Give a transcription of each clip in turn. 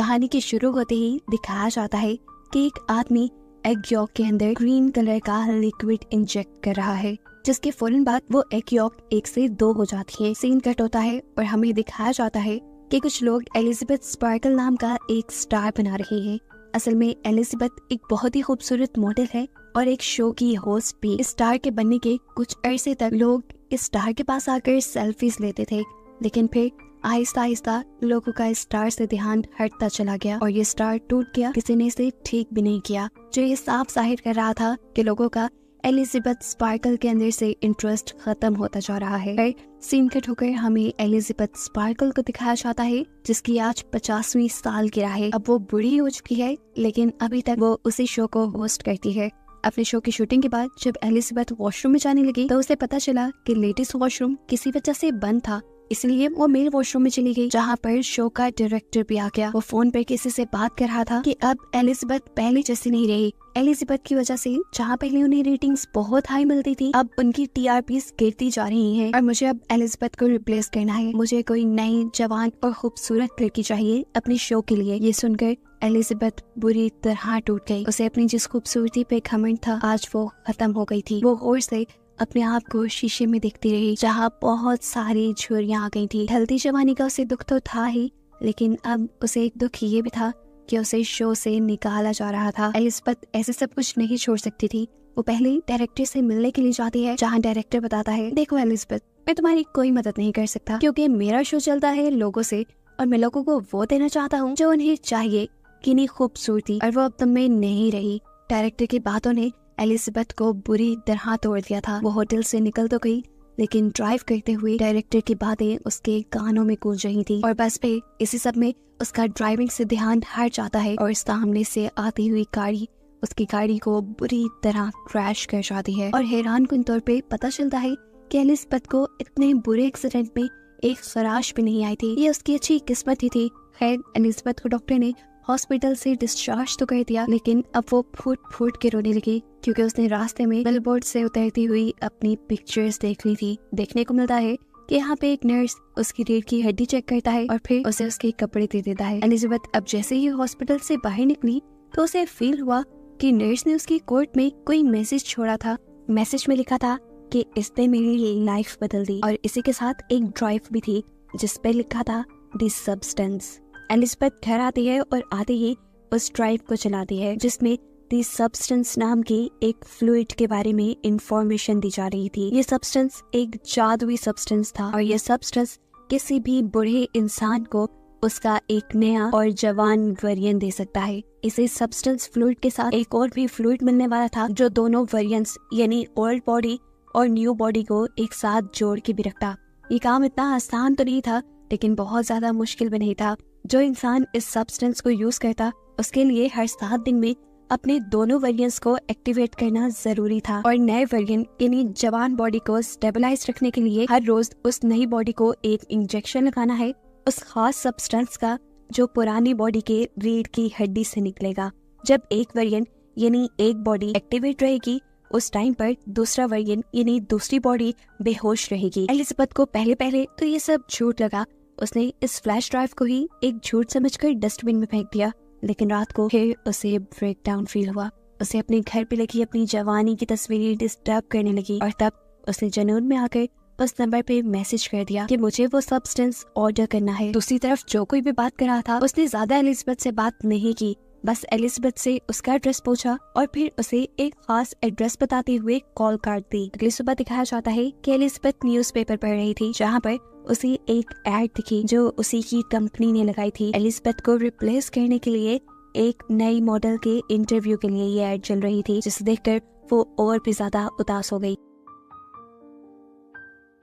कहानी के शुरू होते ही दिखाया जाता है कि एक आदमी एग यॉक के अंदर ग्रीन कलर का लिक्विड इंजेक्ट कर रहा है, जिसके फौरन बाद वो एग यॉक 1 से 2 हो जाती है। सीन कट होता है और हमें दिखाया जाता है कि कुछ लोग एलिजाबेथ स्पार्कल नाम का एक स्टार बना रहे हैं। असल में एलिजाबेथ एक बहुत ही खूबसूरत मॉडल है और एक शो की होस्ट भी। इस स्टार के बनने के कुछ अरसे तक लोग इस स्टार के पास आकर सेल्फीज लेते थे, लेकिन फिर आहिस्ता आहिस्ता लोगों का इस स्टार से ध्यान हटता चला गया और ये स्टार टूट गया। किसी ने इसे ठीक भी नहीं किया, जो ये साफ जाहिर कर रहा था कि लोगों का एलिजाबेथ स्पार्कल के अंदर से इंटरेस्ट खत्म होता जा रहा है। फिर सीन कट होकर हमें एलिजाबेथ स्पार्कल को दिखाया जाता है, जिसकी आज 50वीं सालगिरह है। अब वो बूढ़ी हो चुकी है, लेकिन अभी तक वो उसी शो को होस्ट करती है। अपने शो की शूटिंग के बाद जब एलिजाबेथ वॉशरूम में जाने लगी तो उसे पता चला कि लेडीज वॉशरूम किसी वजह से बंद था, इसलिए वो मेल वॉशरूम में चली गई, जहाँ पर शो का डायरेक्टर भी आ गया। वो फोन पर किसी से बात कर रहा था कि अब एलिजाबेथ पहले जैसी नहीं रही। एलिजाबेथ की वजह से जहाँ पहले उन्हें रेटिंग्स बहुत हाई मिलती थी, अब उनकी टीआरपीस गिरती जा रही हैं और मुझे अब एलिजाबेथ को रिप्लेस करना है। मुझे कोई नई जवान और खूबसूरत लड़की चाहिए अपने शो के लिए। ये सुनकर एलिजाबेथ बुरी तरह टूट गई। उसे अपनी जिस खूबसूरती पे घमंड था, आज वो खत्म हो गई थी। वो गौर से अपने आप को शीशे में देखती रही, जहाँ बहुत सारी झुर्रियां आ गई थी। ढलती जवानी का उसे दुख तो था ही, लेकिन अब उसे एक दुख ये भी था कि उसे शो से निकाला जा रहा था। एलिजाबेथ ऐसे सब कुछ नहीं छोड़ सकती थी। वो पहले डायरेक्टर से मिलने के लिए जाती है, जहाँ डायरेक्टर बताता है, देखो एलिजाबेथ, मैं तुम्हारी कोई मदद नहीं कर सकता क्योंकि मेरा शो चलता है लोगों से और मैं लोगों को वो देना चाहता हूँ जो उन्हें चाहिए, कितनी खूबसूरती, और वो अब तुम में नहीं रही। डायरेक्टर की बातों ने एलिजाबेथ को बुरी तरह तोड़ दिया था। वो होटल से निकल तो गई, लेकिन ड्राइव करते हुए डायरेक्टर की बातें उसके कानों में गूंज रही थी और बस पे इसी सब में उसका ड्राइविंग से ध्यान हट जाता है और सामने से आती हुई गाड़ी उसकी गाड़ी को बुरी तरह क्रैश कर जाती है। और हैरानकुन तौर पे पता चलता है कि एलिजाबेथ को इतने बुरे एक्सीडेंट में एक खराश भी नहीं आई थी। ये उसकी अच्छी किस्मत ही थी। खैर, एलिजाबेथ को डॉक्टर ने हॉस्पिटल से डिस्चार्ज तो कर दिया, लेकिन अब वो फूट फूट के रोने लगी क्योंकि उसने रास्ते में बिलबोर्ड से उतरती हुई अपनी पिक्चर्स देख ली थी। देखने को मिलता है कि यहाँ पे एक नर्स उसकी रीढ़ की हड्डी चेक करता है और फिर उसे उसके कपड़े दे देता है। एलिजाबेथ अब जैसे ही हॉस्पिटल से बाहर निकली तो उसे फील हुआ कि नर्स ने उसकी कोट में कोई मैसेज छोड़ा था। मैसेज में लिखा था कि इसने मेरी लाइफ बदल दी, और इसी के साथ एक ड्राइव भी थी जिस पे लिखा था द सब्सटेंस। एलिजाबेथ घर आती है और आते ही उस ड्राइव को चलाती है, जिसमें द सब्सटेंस नाम की एक फ्लूइड के बारे में इंफॉर्मेशन दी जा रही थी। ये सब्सटेंस एक जादुई सब्सटेंस था और ये सब्सटेंस किसी भी बूढ़े इंसान को उसका एक नया और जवान वेरिएंट दे सकता है। इसे सब्सटेंस फ्लूइड के साथ एक और भी फ्लूइड मिलने वाला था जो दोनों वेरिएंट्स यानी ओल्ड बॉडी और न्यू बॉडी को एक साथ जोड़ के भी रखता। ये काम इतना आसान तो नहीं था, लेकिन बहुत ज्यादा मुश्किल भी नहीं था। जो इंसान इस सब्सटेंस को यूज करता उसके लिए हर 7 दिन में अपने दोनों वेरिएंट्स को एक्टिवेट करना जरूरी था और नए वेरिएंट यानी जवान बॉडी को स्टेबलाइज रखने के लिए हर रोज उस नई बॉडी को एक इंजेक्शन लगाना है उस खास सब्सटेंस का जो पुरानी बॉडी के रीढ़ की हड्डी से निकलेगा। जब एक वेरिएंट यानी एक बॉडी एक्टिवेट रहेगी, उस टाइम पर दूसरा वेरिएंट यानी दूसरी बॉडी बेहोश रहेगी। एलिजाबेथ को पहले पहले तो ये सब झूठ लगा। उसने इस फ्लैश ड्राइव को ही एक झूठ समझकर डस्टबिन में फेंक दिया, लेकिन रात को फिर उसे ब्रेकडाउन फील हुआ। उसे अपने घर पे लगी अपनी जवानी की तस्वीरें डिस्टर्ब करने लगी और तब उसने जुनून में आकर उस नंबर पे मैसेज कर दिया कि मुझे वो सब्सटेंस ऑर्डर करना है। दूसरी तरफ जो कोई भी बात कर रहा था उसने ज्यादा एलिजाबेथ से बात नहीं की, बस एलिजाबेथ से उसका एड्रेस पूछा और फिर उसे एक खास एड्रेस बताते हुए कॉल काट दी। अगली सुबह दिखाया जाता है कि एलिजाबेथ न्यूज़पेपर पढ़ रही थी, जहाँ पर उसे एक एड दिखी जो उसी की कंपनी ने लगाई थी। एलिजाबेथ को रिप्लेस करने के लिए एक नई मॉडल के इंटरव्यू के लिए ये एड चल रही थी, जिसे देखकर वो और भी ज्यादा उदास हो गई।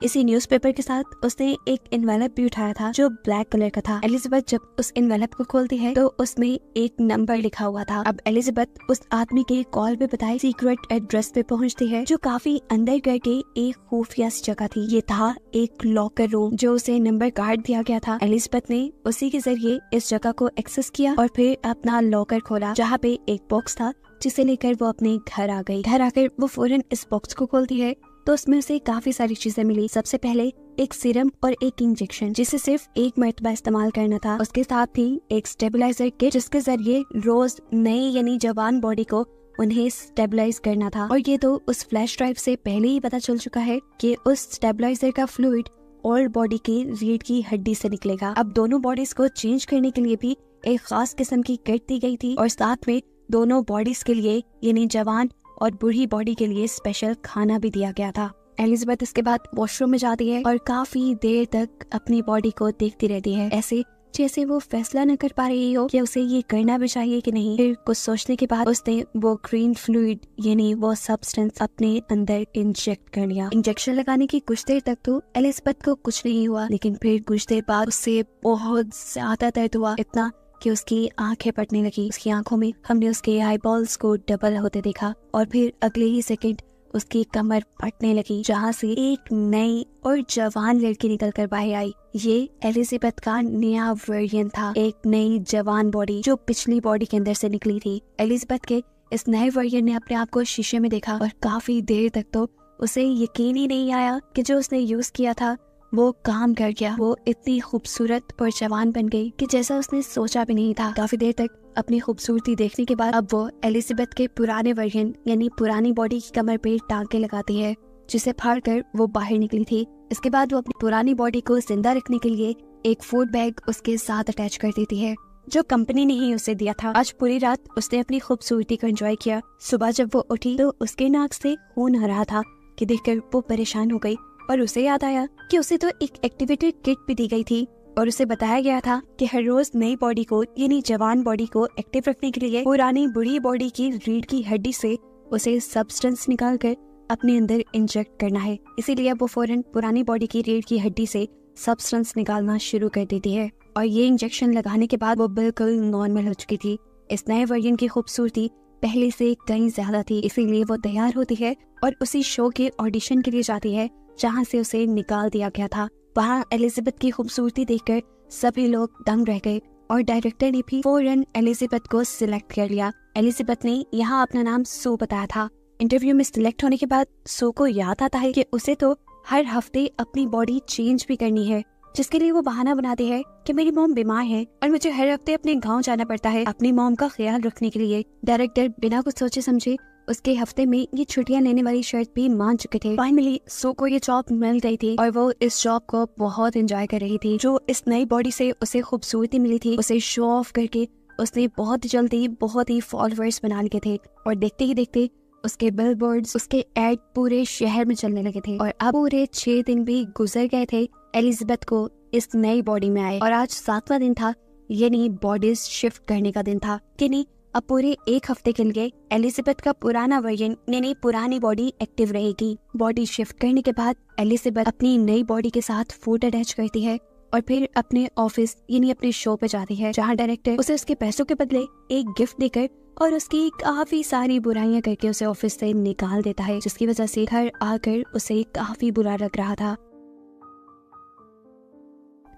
इसी न्यूज़पेपर के साथ उसने एक एनवेलप भी उठाया था जो ब्लैक कलर का था। एलिजाबेथ जब उस एनवेलप को खोलती है तो उसमें एक नंबर लिखा हुआ था। अब एलिजाबेथ उस आदमी के कॉल पे बताए सीक्रेट एड्रेस पे पहुंचती है जो काफी अंदर करके एक खुफिया सी जगह थी। ये था एक लॉकर रूम जो उसे नंबर कार्ड दिया गया था। एलिजाबेथ ने उसी के जरिए इस जगह को एक्सेस किया और फिर अपना लॉकर खोला, जहाँ पे एक बॉक्स था जिसे लेकर वो अपने घर आ गई। घर आकर वो फौरन इस बॉक्स को खोलती है तो उसमें उसे काफी सारी चीजें मिली। सबसे पहले एक सीरम और एक इंजेक्शन जिसे सिर्फ एक मरतबा इस्तेमाल करना था। उसके साथ ही एक स्टेबलाइजर किट जिसके जरिए रोज नई यानी जवान बॉडी को उन्हें स्टेबलाइज करना था। और ये तो उस फ्लैश ड्राइव से पहले ही पता चल चुका है कि उस स्टेबलाइजर का फ्लूइड ओल्ड बॉडी की रीढ़ की हड्डी से निकलेगा। अब दोनों बॉडीज को चेंज करने के लिए भी एक खास किस्म की किट दी गई थी और साथ में दोनों बॉडीज के लिए यानी जवान और बूढ़ी बॉडी के लिए स्पेशल खाना भी दिया गया था। एलिजाबेथ इसके बाद वॉशरूम में जाती है और काफी देर तक अपनी बॉडी को देखती रहती है, ऐसे जैसे वो फैसला न कर पा रही हो कि उसे ये करना भी चाहिए कि नहीं। फिर कुछ सोचने के बाद उसने वो ग्रीन फ्लूइड यानी वो सब्सटेंस अपने अंदर इंजेक्ट कर लिया। इंजेक्शन लगाने की कुछ देर तक तो एलिजाबेथ को कुछ नहीं हुआ, लेकिन फिर कुछ देर बाद उससे बहुत ज्यादा दर्द हुआ, इतना कि उसकी आंखें फटने लगी। उसकी आंखों में हमने उसके आईबॉल्स को डबल होते देखा और फिर अगले ही सेकंड उसकी कमर फटने लगी, जहाँ से एक नई और जवान लड़की निकल कर बाहर आई। ये एलिजाबेथ का नया वर्जन था, एक नई जवान बॉडी जो पिछली बॉडी के अंदर से निकली थी। एलिजाबेथ के इस नए वर्जन ने अपने आप को शीशे में देखा और काफी देर तक तो उसे यकीन ही नहीं आया कि जो उसने यूज किया था वो काम कर गया। वो इतनी खूबसूरत और जवान बन गई कि जैसा उसने सोचा भी नहीं था। काफी देर तक अपनी खूबसूरती देखने के बाद अब वो एलिजाबेथ के पुराने वर्जन यानी पुरानी बॉडी की कमर पे टांके लगाती है, जिसे फाड़ कर वो बाहर निकली थी। इसके बाद वो अपनी पुरानी बॉडी को जिंदा रखने के लिए एक फूड बैग उसके साथ अटैच कर देती है, जो कंपनी ने ही उसे दिया था। आज पूरी रात उसने अपनी खूबसूरती को एंजॉय किया। सुबह जब वो उठी तो उसके नाक से खून आ रहा था कि देखकर वो परेशान हो गई और उसे याद आया कि उसे तो एक एक्टिवेटेड किट भी दी गई थी और उसे बताया गया था कि हर रोज नई बॉडी को यानी जवान बॉडी को एक्टिव रखने के लिए पुरानी बुढ़ी बॉडी की रीढ़ की हड्डी से उसे सब्सटेंस निकाल कर अपने अंदर इंजेक्ट करना है। इसीलिए वो फौरन पुरानी बॉडी की रीढ़ की हड्डी से सब्सटेंस निकालना शुरू कर देती है और ये इंजेक्शन लगाने के बाद वो बिल्कुल नॉर्मल हो चुकी थी। इस नए वर्जन की खूबसूरती पहले से कहीं ज्यादा थी, इसीलिए वो तैयार होती है और उसी शो के ऑडिशन के लिए जाती है जहाँ से उसे निकाल दिया गया था। वहाँ एलिजाबेथ की खूबसूरती देखकर सभी लोग दंग रह गए और डायरेक्टर ने भी फौरन एलिजाबेथ को सिलेक्ट कर लिया। एलिजाबेथ ने यहाँ अपना नाम सू बताया था। इंटरव्यू में सिलेक्ट होने के बाद सू को याद आता है कि उसे तो हर हफ्ते अपनी बॉडी चेंज भी करनी है, जिसके लिए वो बहाना बनाती है कि मेरी मॉम बीमार है और मुझे हर हफ्ते अपने गांव जाना पड़ता है अपनी मॉम का ख्याल रखने के लिए। डायरेक्टर बिना कुछ सोचे समझे उसके हफ्ते में ये छुट्टियां लेने वाली शर्त भी मान चुके थे। फाइनली सो को ये जॉब मिल गई थी और वो इस जॉब को बहुत एंजॉय कर रही थी। जो इस नई बॉडी से उसे खूबसूरती मिली थी, उसे शो ऑफ करके उसने बहुत जल्दी बहुत ही फॉलोअर्स बना लिए थे और देखते ही देखते उसके बिलबोर्ड्स, उसके एड पूरे शहर में चलने लगे थे। और अब पूरे 6 दिन भी गुजर गए थे एलिजाबेथ को इस नई बॉडी में आए और आज 7वां दिन था, यानी बॉडीज शिफ्ट करने का दिन था। कि नहीं, अब पूरे 1 हफ्ते के लिए एलिजाबेथ का पुराना वर्जन यानी पुरानी बॉडी एक्टिव रहेगी। बॉडी शिफ्ट करने के बाद एलिजाबेथ अपनी नई बॉडी के साथ फूड अटैच करती है और फिर अपने ऑफिस यानी अपने शो पे जाती है, जहाँ डायरेक्टर उसे उसके पैसों के बदले एक गिफ्ट देकर और उसकी काफी सारी बुराइयां करके उसे ऑफिस से निकाल देता है, जिसकी वजह से घर आकर उसे काफी बुरा लग रहा था।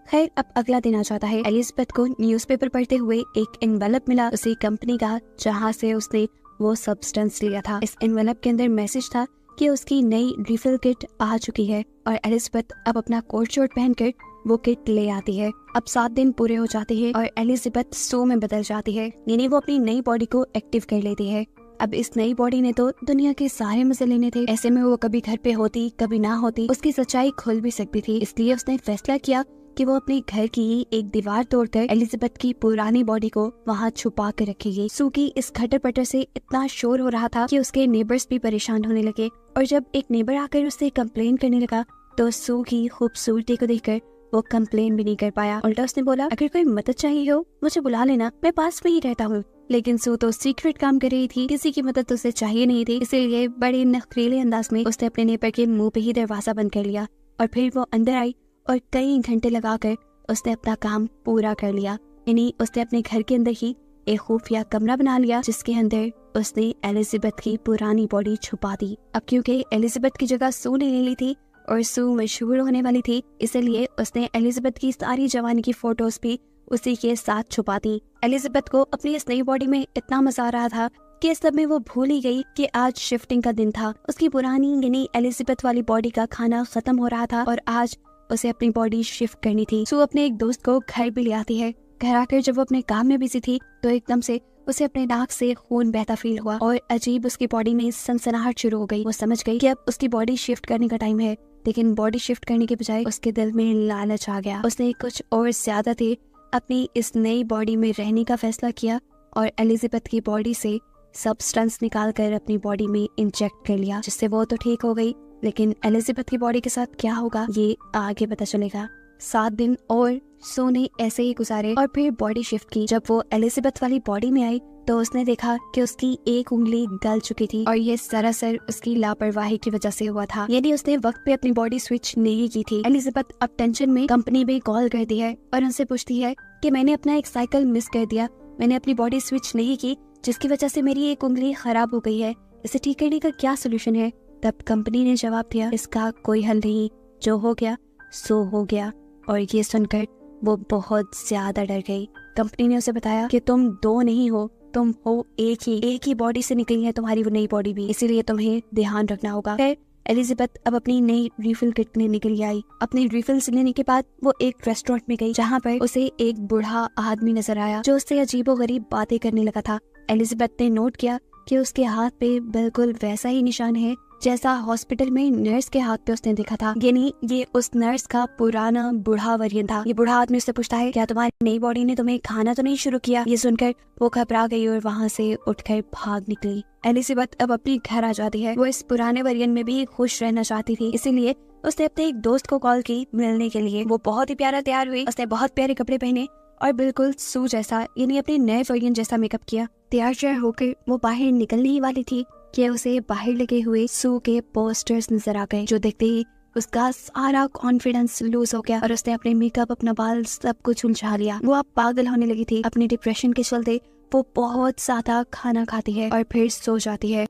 खैर, अब अगला दिन आ जाता है। एलिजाबेथ को न्यूज़पेपर पढ़ते हुए एक एनवेलप मिला उसी कंपनी का, जहाँ से उसने वो सब्सटेंस लिया था। इस एनवेलप के अंदर मैसेज था कि उसकी नई रिफिल किट आ चुकी है और एलिजाबेथ अब अपना कोट शर्ट पहनकर वो किट ले आती है। अब 7 दिन पूरे हो जाते हैं और एलिजाबेथ सो में बदल जाती है, यानी वो अपनी नई बॉडी को एक्टिव कर लेती है। अब इस नई बॉडी ने तो दुनिया के सारे मजे लेने थे, ऐसे में वो कभी घर पे होती कभी ना होती, उसकी सच्चाई खुल भी सकती थी। इसलिए उसने फैसला किया कि वो अपने घर की ही एक दीवार तोड़कर एलिजाबेथ की पुरानी बॉडी को वहाँ छुपा कर रखेगी। सू की इस खटर पटर से इतना शोर हो रहा था कि उसके नेबर्स भी परेशान होने लगे और जब एक नेबर आकर उससे कंप्लेन करने लगा तो सू की खूबसूरती को देखकर वो कंप्लेन भी नहीं कर पाया। उल्टा उसने बोला, अगर कोई मदद चाहिए हो मुझे बुला लेना, मैं पास में ही रहता हूँ। लेकिन सू तो सीक्रेट काम कर रही थी, किसी की मदद उसे चाहिए नहीं थी, इसीलिए बड़े नखरीले अंदाज में उसने अपने नेबर के मुंह पे ही दरवाजा बंद कर लिया और फिर वो अंदर आई और कई घंटे लगाकर उसने अपना काम पूरा कर लिया। यानी उसने अपने घर के अंदर ही एक खुफिया कमरा बना लिया, जिसके अंदर उसने एलिजाबेथ की पुरानी बॉडी छुपा दी। अब क्योंकि एलिजाबेथ की जगह सू ने ले ली थी और सू मशहूर होने वाली थी, इसलिए उसने एलिजाबेथ की सारी जवानी की फोटोज भी उसी के साथ छुपा दी। एलिजाबेथ को अपनी इस नई बॉडी में इतना मजा आ रहा था कि इस सब में वो भूल ही गई कि आज शिफ्टिंग का दिन था। उसकी पुरानी यानी एलिजाबेथ वाली बॉडी का खाना खत्म हो रहा था और आज उसे अपनी बॉडी शिफ्ट करनी थी। सू अपने एक दोस्त को घर भी ले आती है। घर आकर जब वो अपने काम में बिजी थी तो एकदम से उसे अपने नाक से खून बहता फील हुआ और अजीब उसकी बॉडी में सनसनाहट शुरू हो गई। वो समझ गई कि अब उसकी बॉडी शिफ्ट करने का टाइम है, लेकिन बॉडी शिफ्ट करने के बजाय उसके दिल में लालच आ गया। उसने कुछ और ज्यादा देर अपनी इस नई बॉडी में रहने का फैसला किया और एलिजाबेथ की बॉडी से सब्सटेंस निकाल कर अपनी बॉडी में इंजेक्ट कर लिया, जिससे वो तो ठीक हो गई, लेकिन एलिजाबेथ की बॉडी के साथ क्या होगा ये आगे पता चलेगा। 7 दिन और सो ने ऐसे ही गुजारे और फिर बॉडी शिफ्ट की। जब वो एलिजाबेथ वाली बॉडी में आई तो उसने देखा कि उसकी एक उंगली गल चुकी थी और ये सरासर उसकी लापरवाही की वजह से हुआ था, यानी उसने वक्त पे अपनी बॉडी स्विच नहीं की थी। एलिजाबेथ अब टेंशन में कंपनी में कॉल करती है और उनसे पूछती है कि मैंने अपना एक साइकिल मिस कर दिया, मैंने अपनी बॉडी स्विच नहीं की जिसकी वजह से मेरी एक उंगली खराब हो गई है, इसे ठीक करने का क्या सोल्यूशन है। तब कंपनी ने जवाब दिया, इसका कोई हल नहीं, जो हो गया सो हो गया। और ये सुनकर वो बहुत ज्यादा डर गई। कंपनी ने उसे बताया कि तुम 2 नहीं हो, तुम हो एक ही बॉडी से निकली है तुम्हारी वो नई बॉडी भी, इसीलिए तुम्हें ध्यान रखना होगा। फिर एलिजाबेथ अब अपनी नई रिफिल किट में निकल आई। अपनी रिफिल्स लेने के बाद वो एक रेस्टोरेंट में गई जहाँ पर उसे एक बूढ़ा आदमी नजर आया जो उससे अजीबोगरीब बातें करने लगा था। एलिजाबेथ ने नोट किया कि उसके हाथ पे बिल्कुल वैसा ही निशान है जैसा हॉस्पिटल में नर्स के हाथ पे उसने देखा था, यानी ये उस नर्स का पुराना बूढ़ा वर्जन था। ये बूढ़ा आदमी उससे पूछता है, क्या तुम्हारी नई बॉडी ने तुम्हें खाना तो नहीं शुरू किया। ये सुनकर वो घबरा गई और वहाँ से उठकर भाग निकली। एलिजाबेथ अब अपने घर आ जाती है। वो इस पुराने वर्जन में भी खुश रहना चाहती थी, इसीलिए उसने अपने एक दोस्त को कॉल की मिलने के लिए। वो बहुत ही प्यारा तैयार हुई, उसने बहुत प्यारे कपड़े पहने और बिल्कुल सू जैसा यानी अपने नए वर्जन जैसा मेकअप किया। तैयार होकर वो बाहर निकलने ही वाली थी कि उसे बाहर लगे हुए सू के पोस्टर्स नजर आ गए, जो देखते ही उसका सारा कॉन्फिडेंस लूज हो गया और उसने अपने मेकअप, अपना बाल सब कुछ उलझा लिया। वो अब पागल होने लगी थी। अपनी डिप्रेशन के चलते वो बहुत ज्यादा खाना खाती है और फिर सो जाती है।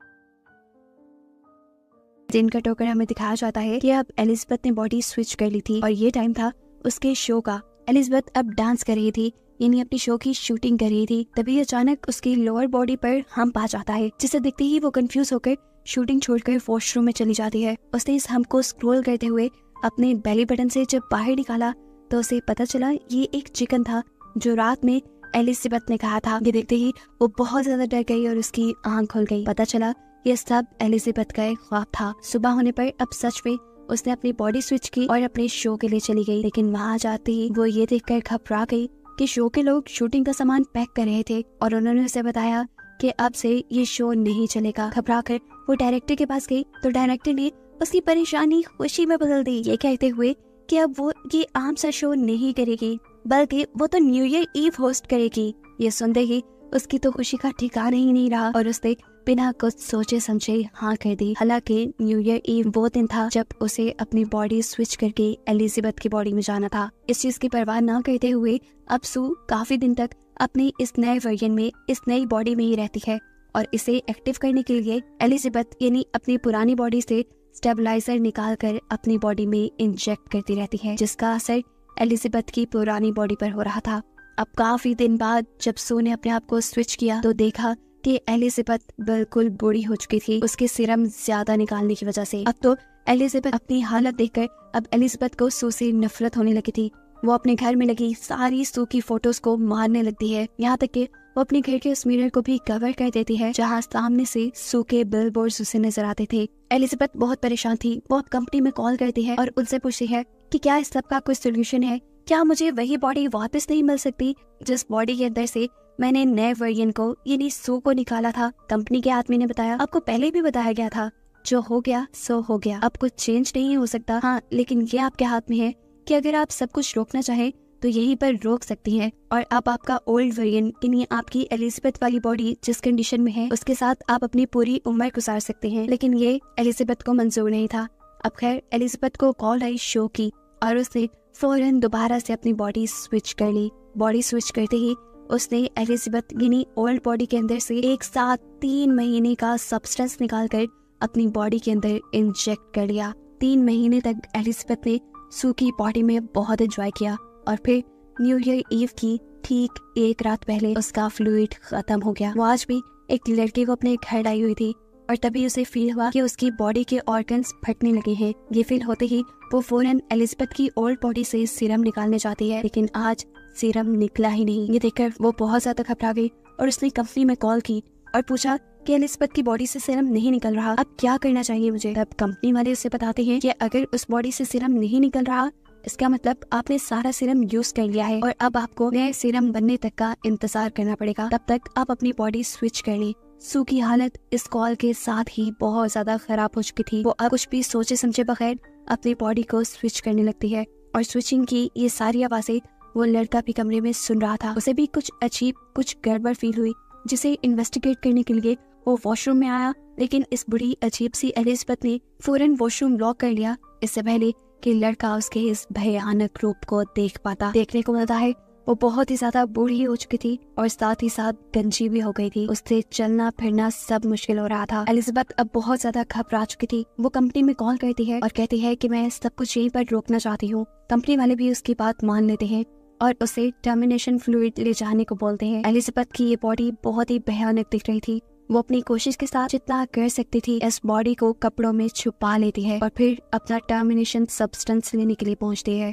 दिन का टोकर हमें दिखाया जाता है कि अब एलिजाबेथ ने बॉडी स्विच कर ली थी और ये टाइम था उसके शो का। एलिजाबेथ अब डांस कर रही थी, यानी अपनी शो की शूटिंग कर रही थी। तभी अचानक उसकी लोअर बॉडी पर हम्प आ जाता है, जिसे देखते ही वो कंफ्यूज होकर शूटिंग छोड़कर वॉशरूम में चली जाती है। उसने इस हम्प को स्क्रॉल करते हुए अपने बेली बटन से जब बाहर निकाला तो उसे पता चला ये एक चिकन था जो रात में एलिजाबेथ ने कहा था। ये देखते ही वो बहुत ज्यादा डर गई और उसकी आंख खुल गई। पता चला ये सब एलिजाबेथ का एक ख्वाब था। सुबह होने पर अब सच में उसने अपनी बॉडी स्विच की और अपने शो के लिए चली गई, लेकिन वहाँ जाते ही वो ये देखकर घबरा गई कि शो के लोग शूटिंग का सामान पैक कर रहे थे और उन्होंने उसे बताया कि अब से ये शो नहीं चलेगा। घबरा कर वो डायरेक्टर के पास गई तो डायरेक्टर ने उसकी परेशानी खुशी में बदल दी, ये कहते हुए कि अब वो ये आम सा शो नहीं करेगी बल्कि वो तो न्यू ईयर ईव होस्ट करेगी। ये सुनते ही उसकी तो खुशी का ठिकाना ही नहीं रहा और उसने बिना कुछ सोचे समझे हाँ कर दी। हालांकि न्यू ईयर ईव वो दिन था जब उसे अपनी बॉडी स्विच करके एलिजाबेथ की बॉडी में जाना था। इस चीज की परवाह न करते हुए अब सू काफी दिन तक अपनी इस नए वर्जन में, इस नई बॉडी में ही रहती है और इसे एक्टिव करने के लिए एलिजाबेथ यानी अपनी पुरानी बॉडी से स्टेबलाइजर निकाल कर अपनी बॉडी में इंजेक्ट करती रहती है, जिसका असर एलिजाबेथ की पुरानी बॉडी पर हो रहा था। अब काफी दिन बाद जब सू ने अपने आप को स्विच किया तो देखा कि एलिजाबेथ बिल्कुल बूढ़ी हो चुकी थी उसके सीरम ज्यादा निकालने की वजह से। अब तो एलिजाबेथ अपनी हालत देखकर अब एलिजाबेथ को सू से नफरत होने लगी थी। वो अपने घर में लगी सारी सू की फोटोज को मारने लगती है, यहाँ तक कि वो अपने घर के उस मिरर को भी कवर कर देती है जहाँ सामने से सू के बिलबोर्ड्स उसे नजर आते थे। एलिजाबेथ बहुत परेशान थी। वो अब कंपनी में कॉल करती है और उनसे पूछती है कि क्या इस सब का कोई सोल्यूशन है, क्या मुझे वही बॉडी वापस नहीं मिल सकती जिस बॉडी के अंदर से मैंने नए वर्जन को यानी सू को निकाला था। कंपनी के आदमी ने बताया, आपको पहले भी बताया गया था, जो हो गया सो हो गया, अब कुछ चेंज नहीं हो सकता। हाँ, लेकिन ये आपके हाथ में है कि अगर आप सब कुछ रोकना चाहें तो यहीं पर रोक सकती हैं और अब आपका ओल्ड वर्जन यानी आपकी एलिजाबेथ वाली बॉडी जिस कंडीशन में है उसके साथ आप अपनी पूरी उम्र गुजार सकते हैं। लेकिन ये एलिजाबेथ को मंजूर नहीं था। अब खैर एलिजाबेथ को कॉल आई शो की और उसने फौरन दोबारा से अपनी बॉडी स्विच कर ली। बॉडी स्विच करते ही उसने एलिजाबेथ यानी ओल्ड बॉडी के अंदर से एक साथ 3 महीने का सब्सटेंस निकालकर अपनी बॉडी के अंदर इंजेक्ट कर लिया। 3 महीने तक एलिजाबेथ ने सू की बॉडी में बहुत एंजॉय किया और फिर न्यू ईयर ईव की ठीक एक रात पहले उसका फ्लूइड खत्म हो गया। वो आज भी एक लड़के को अपने घर लाई हुई थी और तभी उसे फील हुआ कि उसकी बॉडी के ऑर्गन्स फटने लगे हैं। ये फील होते ही वो फौरन एलिजाबेथ की ओल्ड बॉडी से सीरम निकालने जाती है, लेकिन आज सीरम निकला ही नहीं। ये देखकर वो बहुत ज्यादा घबरा गई और उसने कंपनी में कॉल की और पूछा कि एलिजाबेथ की बॉडी से सीरम नहीं निकल रहा, अब क्या करना चाहिए मुझे। तब कंपनी वाले उसे बताते हैं कि अगर उस बॉडी से सीरम नहीं निकल रहा, इसका मतलब आपने सारा सीरम यूज कर लिया है और अब आपको नए सीरम बनने तक का इंतजार करना पड़ेगा। तब तक आप अपनी बॉडी स्विच कर लें। सू की हालत इस कॉल के साथ ही बहुत ज्यादा खराब हो चुकी थी। वो अब कुछ भी सोचे समझे बगैर अपनी बॉडी को स्विच करने लगती है और स्विचिंग की ये सारी आवाजें वो लड़का भी कमरे में सुन रहा था। उसे भी कुछ अजीब, कुछ गड़बड़ फील हुई, जिसे इन्वेस्टिगेट करने के लिए वो वॉशरूम में आया, लेकिन इस बुरी अजीब सी एलिजाबेथ ने फौरन वॉशरूम लॉक कर लिया, इससे पहले कि लड़का उसके इस भयानक रूप को देख पाता। देखने को मिलता है वो बहुत ही ज्यादा बूढ़ी हो चुकी थी और साथ ही साथ गंजी भी हो गई थी। उससे चलना फिरना सब मुश्किल हो रहा था। एलिजाबेथ अब बहुत ज्यादा घबरा चुकी थी। वो कंपनी में कॉल करती है और कहती है कि मैं सब कुछ यहीं पर रोकना चाहती हूँ। कंपनी वाले भी उसकी बात मान लेते हैं और उसे टर्मिनेशन फ्लूइड ले जाने को बोलते हैं। एलिजाबेथ की ये बॉडी बहुत ही भयानक दिख रही थी। वो अपनी कोशिश के साथ जितना कर सकती थी इस बॉडी को कपड़ों में छुपा लेती है और फिर अपना टर्मिनेशन सब्सटेंस लेने के लिए पहुंचती है।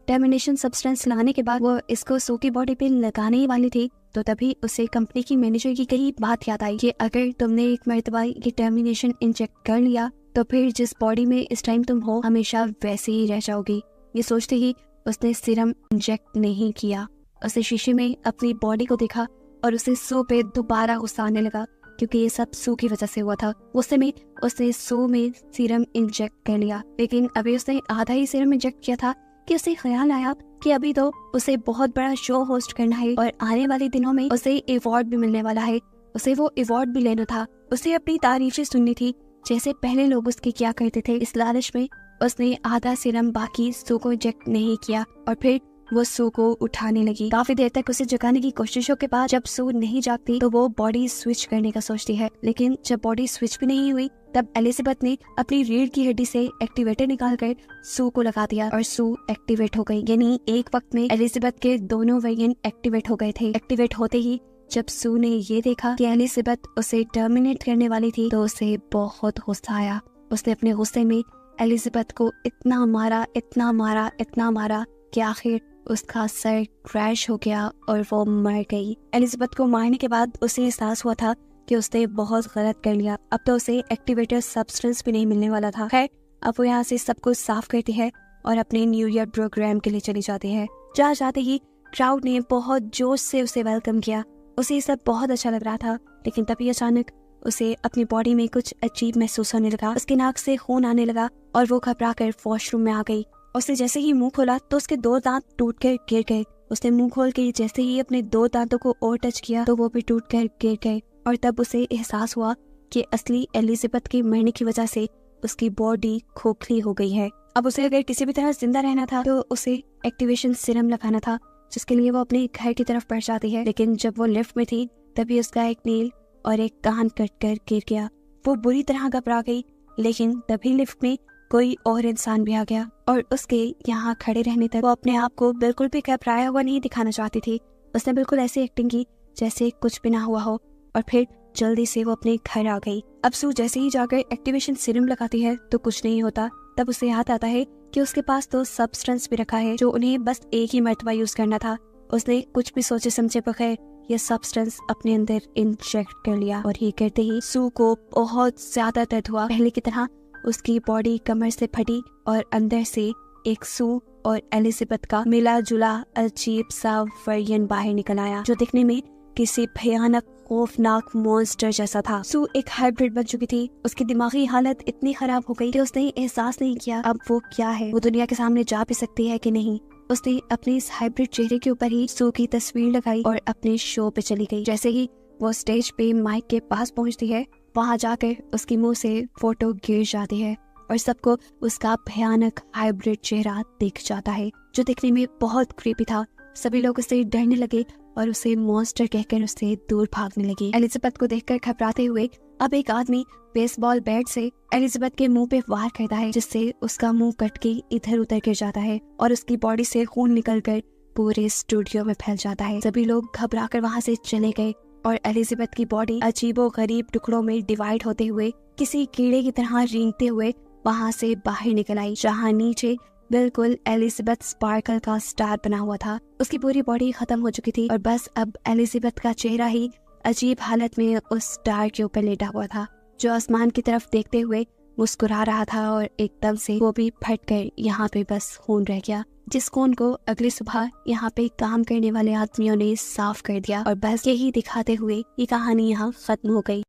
टर्मिनेशन सब्सटेंस लाने के बाद वो इसको सू की बॉडी पे लगाने ही वाली थी, तो तभी उसे कंपनी की मैनेजर की कही बात याद आई कि अगर तुमने एक मर्तबा ये टर्मिनेशन इंजेक्ट कर लिया तो फिर जिस बॉडी में इस टाइम तुम हो हमेशा वैसे ही रह जाओगी। ये सोचते ही उसने सीरम इंजेक्ट नहीं किया। उसे शीशे में अपनी बॉडी को देखा और उसे सू पे दोबारा गुस्सा आने लगा, क्योंकि ये सब सू की वजह से हुआ था। उस समय उसने सू में सीरम इंजेक्ट कर लिया, लेकिन अभी उसने आधा ही सीरम इंजेक्ट किया था कि उसे ख्याल आया कि अभी तो उसे बहुत बड़ा शो होस्ट करना है और आने वाले दिनों में उसे अवार्ड भी मिलने वाला है। उसे वो अवार्ड भी लेना था। उसे अपनी तारीफें सुननी थी जैसे पहले लोग उसके क्या करते थे। इस लालच में उसने आधा सीरम बाकी सू को इंजेक्ट नहीं किया और फिर वो सू को उठाने लगी। काफी देर तक उसे जगाने की कोशिशों के बाद जब सू नहीं जागती तो वो बॉडी स्विच करने का सोचती है, लेकिन जब बॉडी स्विच भी नहीं हुई तब एलिजाबेथ ने अपनी रीढ़ की हड्डी से एक्टिवेटर निकालकर सू को लगा दिया और सू एक्टिवेट हो गई। यानी एक वक्त में एलिजाबेथ के दोनों वेरिएंट एक्टिवेट हो गए थे। एक्टिवेट होते ही जब सू ने ये देखा कि एलिजाबेथ उसे टर्मिनेट करने वाली थी तो उसे बहुत गुस्सा आया। उसने अपने गुस्से में एलिजाबेथ को इतना मारा, इतना मारा, इतना मारा कि आखिर उसका सर क्रैश हो गया और वो मर गई। एलिजाबेथ को मारने के बाद उसे एहसास हुआ था कि उसने बहुत गलत कर लिया। अब तो उसे एक्टिवेटर सब्सटेंस भी नहीं मिलने वाला था। खैर, अब वो यहाँ से सब कुछ साफ करती है और अपने न्यू ईयर प्रोग्राम के लिए चली जाती है। जहाँ जाते ही क्राउड ने बहुत जोश से उसे वेलकम किया। उसे सब बहुत अच्छा लग रहा था, लेकिन तभी अचानक उसे अपनी बॉडी में कुछ अजीब महसूस होने लगा। उसके नाक से खून आने लगा और वो घबरा कर वॉशरूम में आ गई। उसने जैसे ही मुंह खोला तो उसके 2 दांत टूट कर गिर गए। उसने मुंह खोल के जैसे ही अपने 2 दांतों को और टच किया तो वो भी टूट कर गिर गए और तब उसे एहसास हुआ कि असली एलिजाबेथ के मरने की वजह से उसकी बॉडी खोखली हो गई है। अब उसे अगर किसी भी तरह जिंदा रहना था तो उसे एक्टिवेशन सीरम लगाना था, जिसके लिए वो अपने घर की तरफ बढ़ जाती है। लेकिन जब वो लिफ्ट में थी तभी उसका एक नील और एक कान कट कर गिर गया। वो बुरी तरह घबरा गई, लेकिन तभी लिफ्ट में कोई और इंसान भी आ गया और उसके यहाँ खड़े रहने तक वो अपने आप को बिल्कुल भी घबराया हुआ नहीं दिखाना चाहती थी। उसने बिल्कुल ऐसी एक्टिंग की जैसे कुछ भी ना हुआ हो और फिर जल्दी से वो अपने घर आ गई। अब सू जैसे ही जाकर एक्टिवेशन सीरम लगाती है तो कुछ नहीं होता। तब उसे याद आता है कि उसके पास तो सब्सटेंस भी रखा है जो उन्हें बस एक ही मर्तबा यूज करना था। उसने कुछ भी सोचे समझे बगैर ये सब्सटेंस अपने अंदर इंजेक्ट कर लिया और ये करते ही सू को बहुत ज्यादा दर्द हुआ। पहले की तरह उसकी बॉडी कमर से फटी और अंदर से एक सू और एलिजाबेथ का मिला जुला अजीब सा वर्जन बाहर निकल आया, जो दिखने में किसी भयानक खौफनाक मॉन्स्टर जैसा था। सू एक हाइब्रिड बन चुकी थी। उसकी दिमागी हालत इतनी खराब हो गई कि उसने एहसास नहीं किया अब वो क्या है, वो दुनिया के सामने जा भी सकती है कि नहीं। उसने अपने इस हाइब्रिड चेहरे के ऊपर ही सू की तस्वीर लगाई और अपने शो पे चली गई। जैसे ही वो स्टेज पे माइक के पास पहुंचती है, वहां जाकर उसके मुंह से फोटो गिर जाती है और सबको उसका भयानक हाइब्रिड चेहरा दिख जाता है, जो दिखने में बहुत क्रीपी था। सभी लोग उससे डरने लगे और उसे मॉन्स्टर कहकर उससे दूर भागने लगे। एलिजाबेथ को देखकर घबराते हुए अब एक आदमी बेसबॉल बैट से एलिजाबेथ के मुंह पे वार करता है, जिससे उसका मुंह कट के इधर उधर गिर जाता है और उसकी बॉडी से खून निकलकर पूरे स्टूडियो में फैल जाता है। सभी लोग घबराकर वहां से चले गए और एलिजाबेथ की बॉडी अजीबोगरीब टुकड़ों में डिवाइड होते हुए किसी कीड़े की तरह रेंगते हुए वहां से बाहर निकल आई, जहां नीचे बिल्कुल एलिजाबेथ स्पार्कल का स्टार बना हुआ था। उसकी पूरी बॉडी खत्म हो चुकी थी और बस अब एलिजाबेथ का चेहरा ही अजीब हालत में उस स्टार के ऊपर लेटा हुआ था, जो आसमान की तरफ देखते हुए मुस्कुरा रहा था। और एकदम से वो भी फट कर यहाँ पे बस खून रह गया, जिस खून को अगली सुबह यहाँ पे काम करने वाले आदमियों ने साफ कर दिया। और बस यही दिखाते हुए ये कहानी यहाँ खत्म हो गई।